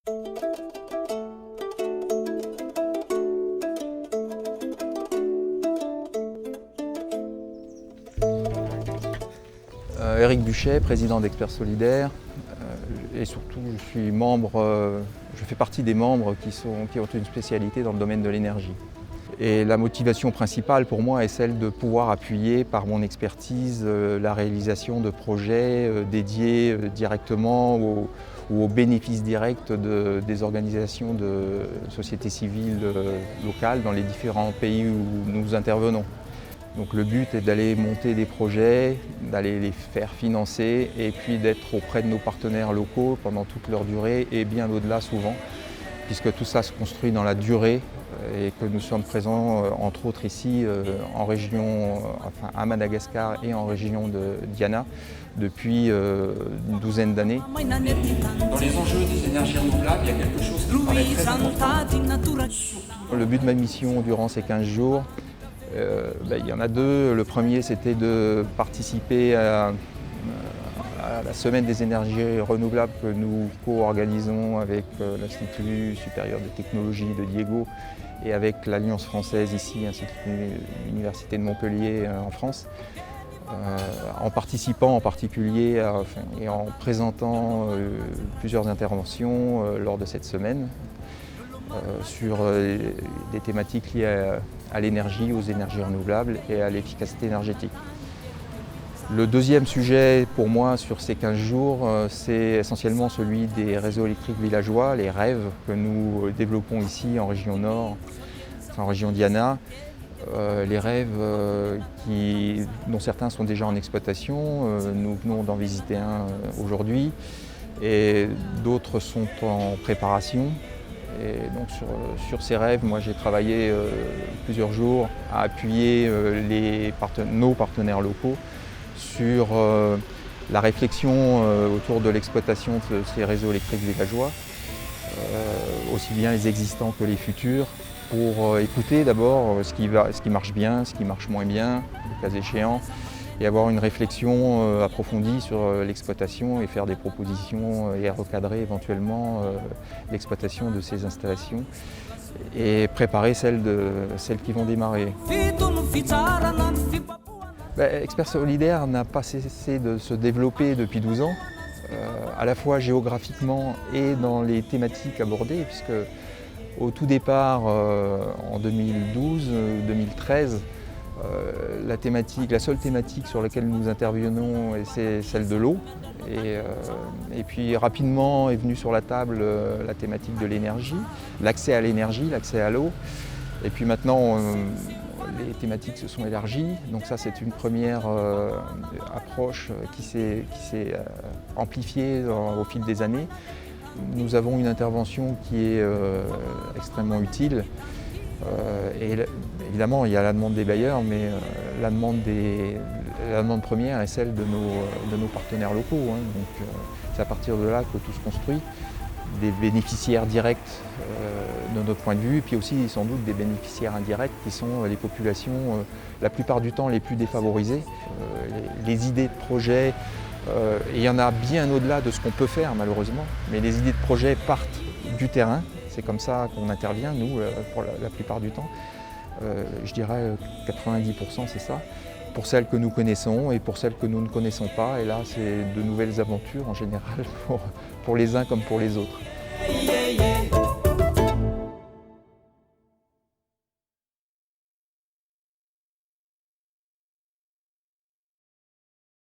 Éric Buchet, président d'Experts Solidaires, et surtout je fais partie des membres qui ont une spécialité dans le domaine de l'énergie. Et la motivation principale pour moi est celle de pouvoir appuyer par mon expertise la réalisation de projets dédiés directement ou aux bénéfices directs des organisations de société civile locales dans les différents pays où nous intervenons. Donc le but est d'aller monter des projets, d'aller les faire financer et puis d'être auprès de nos partenaires locaux pendant toute leur durée et bien au-delà souvent, puisque tout ça se construit dans la durée et que nous sommes présents entre autres ici en région, à Madagascar et en région de Diana depuis une douzaine d'années. Dans les enjeux des énergies renouvelables, il y a quelque chose qui paraît très important. Le but de ma mission durant ces 15 jours, il y en a deux. Le premier, c'était de participer à la Semaine des énergies renouvelables que nous co-organisons avec l'Institut supérieur de technologie de Diego et avec l'Alliance française ici, ainsi que l'Université de Montpellier en France. En participant en particulier et en présentant plusieurs interventions lors de cette semaine sur des thématiques liées à l'énergie, aux énergies renouvelables et à l'efficacité énergétique. Le deuxième sujet pour moi sur ces 15 jours, c'est essentiellement celui des réseaux électriques villageois, les REV que nous développons ici en région Nord, en région Diana. Les REV dont certains sont déjà en exploitation, nous venons d'en visiter un aujourd'hui et d'autres sont en préparation. Et donc sur ces rêves, moi j'ai travaillé plusieurs jours à appuyer nos partenaires locaux sur la réflexion autour de l'exploitation de ces réseaux électriques villageois, aussi bien les existants que les futurs, pour écouter d'abord ce qui marche bien, ce qui marche moins bien, le cas échéant, et avoir une réflexion approfondie sur l'exploitation et faire des propositions et recadrer éventuellement l'exploitation de ces installations et préparer celles qui vont démarrer. Experts Solidaires n'a pas cessé de se développer depuis 12 ans, à la fois géographiquement et dans les thématiques abordées, puisque au tout départ, en 2012-2013, la seule thématique sur laquelle nous intervenons, c'est celle de l'eau. Et puis rapidement est venue sur la table la thématique de l'énergie, l'accès à l'énergie, l'accès à l'eau. Et puis maintenant, les thématiques se sont élargies. Donc ça, c'est une première approche qui s'est amplifiée au fil des années. Nous avons une intervention qui est extrêmement utile. Et évidemment, il y a la demande des bailleurs, mais la demande première est celle de nos partenaires locaux. Donc c'est à partir de là que tout se construit. Des bénéficiaires directs de notre point de vue, et puis aussi sans doute des bénéficiaires indirects qui sont les populations la plupart du temps les plus défavorisées. Les idées de projets, et il y en a bien au-delà de ce qu'on peut faire malheureusement, mais les idées de projets partent du terrain. C'est comme ça qu'on intervient, nous, pour la plupart du temps. Je dirais 90% c'est ça. Pour celles que nous connaissons et pour celles que nous ne connaissons pas. Et là, c'est de nouvelles aventures en général pour les uns comme pour les autres.